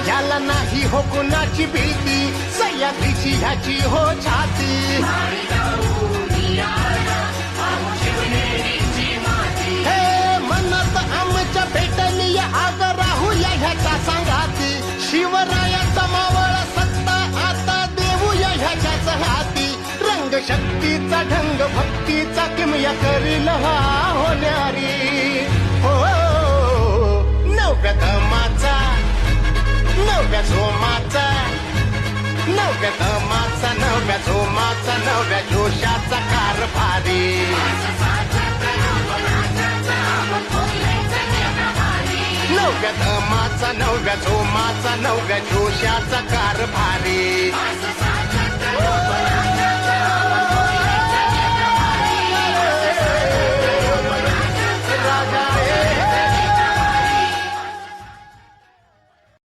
याला नाही हो कुणाची भीती, सह्याद्रीची ह्याची हो छाती. हे मनात आमच्या भेटली आग राहूया ह्याच्या सांगाती. शिवरायाचा मावळ सत्ता आता देऊया ह्याच्याच हाती. रंग शक्तीचा ढंग भक्तीचा किमया करील हा होणारी. हो नव्या दमाचा, नव्या जोमाचा, नव्या दमाचा, नव्या जोमाचा, नव्या जोशाचा कारभारी. नव्या दमाचा, नव्या जोमाचा, नव्या जोशाचा कारभारी.